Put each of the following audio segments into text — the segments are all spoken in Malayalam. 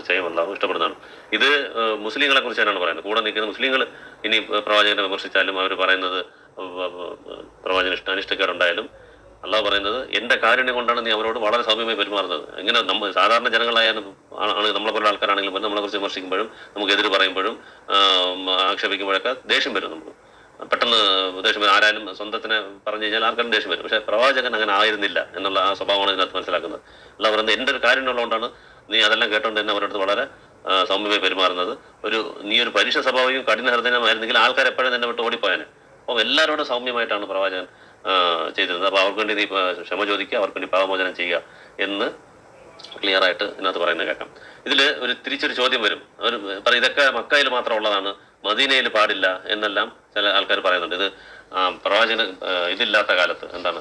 തീർച്ചയായും അള്ളാഹു ഇഷ്ടപ്പെടുന്നതാണ്. ഇത് മുസ്ലിങ്ങളെ കുറിച്ചാണ് പറയുന്നത്. കൂടെ നിൽക്കുന്ന മുസ്ലിങ്ങൾ ഇനി പ്രവാചകനെ വിമർശിച്ചാലും അവർ പറയുന്നത് പ്രവാചകൻ അനിഷ്ടക്കേടുണ്ടായാലും അള്ളാഹു പറയുന്നത് എന്റെ കാരുണ്യം കൊണ്ടാണ് നീ അവരോട് വളരെ സൗമ്യമായി പെരുമാറുന്നത്. ഇങ്ങനെ നമ്മൾ സാധാരണ ജനങ്ങളായാലും ആണ് നമ്മളെ പോലുള്ള ആൾക്കാരാണെങ്കിലും പോലും നമ്മളെ കുറിച്ച് വിമർശിക്കുമ്പോഴും നമുക്ക് എതിര് പറയുമ്പോഴും ആക്ഷേപിക്കുമ്പോഴൊക്കെ ദേഷ്യം വരും. നമുക്ക് പെട്ടെന്ന് ദേഷ്യം വരും. ആരായാലും സ്വന്തത്തിനെ പറഞ്ഞു കഴിഞ്ഞാൽ ആർക്കാരും ദേഷ്യം വരും. പക്ഷെ പ്രവാചകൻ അങ്ങനെ ആയിരുന്നില്ല എന്നുള്ള ആ സ്വഭാവമാണ് ഇതിനകത്ത് മനസ്സിലാക്കുന്നത്. അല്ല പറയുന്നത് എന്റെ ഒരു കാരുണ്യമുള്ളതുകൊണ്ടാണ് നീ അതെല്ലാം കേട്ടോണ്ട് തന്നെ അവരുടെ അടുത്ത് വളരെ സൗമ്യമായി പെരുമാറുന്നത്. നീ ഒരു പരുഷ സ്വഭാവവും കഠിന ഹൃദയമായിരുന്നെങ്കിൽ ആൾക്കാർ എപ്പോഴും തന്നെ വിട്ട് ഓടിപ്പോയാനെ. അപ്പം എല്ലാവരോടും സൗമ്യമായിട്ടാണ് പ്രവാചകൻ ചെയ്തിരുന്നത്. അപ്പോൾ അവർക്ക് വേണ്ടി നീ ക്ഷമ ചോദിക്കുക, അവർക്ക് വേണ്ടി പാപമോചനം ചെയ്യുക എന്ന് ക്ലിയർ ആയിട്ട് ഇതിനകത്ത് പറയുന്നത് കേൾക്കാം. ഇതിൽ ഒരു തിരിച്ചൊരു ചോദ്യം വരും. അവർ പറയും ഇതൊക്കെ മക്കയിൽ മാത്രം ഉള്ളതാണ്, മദീനയിൽ പാടില്ല എന്നെല്ലാം ചില ആൾക്കാർ പറയുന്നുണ്ട്. ഇത് പ്രവാചകന് ഇതില്ലാത്ത കാലത്ത്, എന്താണ്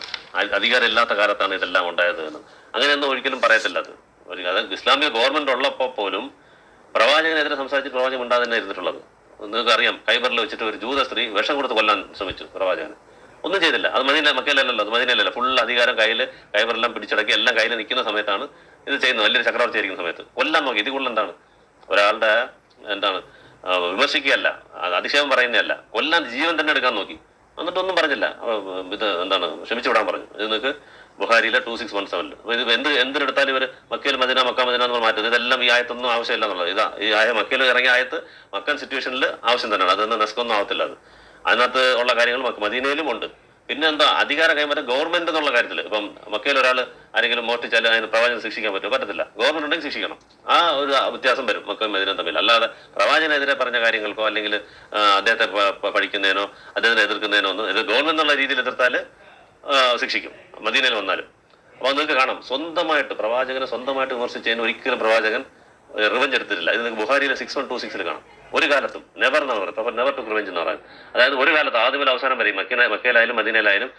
അധികാരം ഇല്ലാത്ത കാലത്താണ് ഇതെല്ലാം ഉണ്ടായത് എന്ന്. അങ്ങനെയൊന്നും ഒരിക്കലും പറയത്തില്ല. അതായത് ഇസ്ലാമിക ഗവൺമെന്റ് ഉള്ളപ്പോൾ പോലും പ്രവാചകനെതിരെ സംസാരിച്ചിട്ട് പ്രവാചകൻ ഉണ്ടാതെ തന്നെ ഇരുന്നിട്ടുള്ളത്. നിങ്ങൾക്ക് അറിയാം, ഖൈബറിൽ വെച്ചിട്ട് ഒരു ജൂത സ്ത്രീ വിഷം കൊടുത്ത് കൊല്ലാൻ ശ്രമിച്ചു പ്രവാചകന്. ഒന്നും ചെയ്തില്ല. അത് മക്കയിലല്ലല്ലോ, അത് മദീനയിലല്ല. ഫുൾ അധികാരം ഖൈബറെല്ലാം പിടിച്ചടക്കി എല്ലാം കയ്യിൽ നിൽക്കുന്ന സമയത്താണ് ഇത് ചെയ്യുന്നത്. വലിയൊരു ചക്രവർത്തി ആയിരിക്കുന്ന സമയത്ത് കൊല്ലാൻ നോക്കി. ഇത് എന്താണ് ഒരാളുടെ വിമർശിക്കുകയല്ല, അതിശയം പറയുന്നതല്ല, കൊല്ലാൻ ജീവൻ തന്നെ എടുക്കാൻ നോക്കി. എന്നിട്ടൊന്നും പറഞ്ഞില്ല. ഇത് ക്ഷമിച്ചു വിടാൻ പറഞ്ഞു. ഇത് നിങ്ങൾക്ക് ബുഹാരിയിലെ 2617. അപ്പൊ ഇത് എന്തിനെടുത്താലും ഇവർ മക്കയിൽ മദീന എന്ന് മാറ്റുന്നത്. ഇതെല്ലാം ഈ ആയത്തൊന്നും ആവശ്യമില്ല എന്നുള്ളത്. ഈ മക്കയിൽ ഇറങ്ങിയ ആയത്ത് മക്കൻ സിറ്റുവേഷനിൽ ആവശ്യം തന്നെയാണ്. അതൊന്നും നെസ്കൊന്നും ആവത്തില്ല. അതിനകത്ത് ഉള്ള കാര്യങ്ങൾ മദീനയിലും ഉണ്ട്. പിന്നെ അധികാര കൈമാറ്റം ഗവൺമെന്റ് എന്നുള്ള കാര്യത്തിൽ. ഇപ്പം മക്കയിൽ ഒരാൾ ആരെങ്കിലും മോഷ്ടിച്ചാൽ അതിന് പ്രവാചകൻ ശിക്ഷിക്കാൻ പറ്റത്തില്ല. ഗവൺമെന്റ് ഉണ്ടെങ്കിൽ ശിക്ഷിക്കണം. ആ ഒരു വ്യത്യാസം വരും മക്കയും മദീന തമ്മിൽ. അല്ലാതെ പ്രവാചകനെതിരെ പറഞ്ഞ കാര്യങ്ങൾക്കോ അല്ലെങ്കിൽ അദ്ദേഹത്തെ പഠിക്കുന്നതിനോ അദ്ദേഹത്തിനെ എതിർക്കുന്നതിനോ ഒന്നും ഇത് ഗവൺമെന്റ് എന്നുള്ള രീതിയിൽ എതിർത്താൽ ശിക്ഷിക്കും മദീനയിൽ വന്നാലും. അപ്പൊ നിങ്ങൾക്ക് കാണാം, പ്രവാചകനെ സ്വന്തമായിട്ട് വിമർശിച്ചതിന് ഒരിക്കലും പ്രവാചകൻ റിവഞ്ച് എടുത്തിട്ടില്ല. ഇത് നിങ്ങൾക്ക് ബുഹാരിയിലെ 6126 കാണാം. ഒരു കാലത്തും നെവർ എന്നാണ് പറയുന്നത്. നെവർ ടു റിവഞ്ച് എന്ന് പറയാൻ. അതായത് ഒരു കാലത്ത് ആദ്യം മുതൽ അവസാനം വരെ മക്കയിലായാലും മദീനയിലായാലും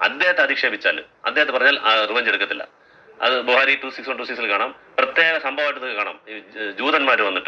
അദ്ദേഹത്തെ അധിക്ഷേപിച്ചാൽ, അദ്ദേഹത്തെ പറഞ്ഞാൽ റിവഞ്ച് എടുക്കത്തില്ല. അത് ബുഹാരി 2626 കാണാം. പ്രത്യേക സംഭവമായിട്ട് കാണാം. ഈ ജൂതന്മാർ വന്നിട്ട്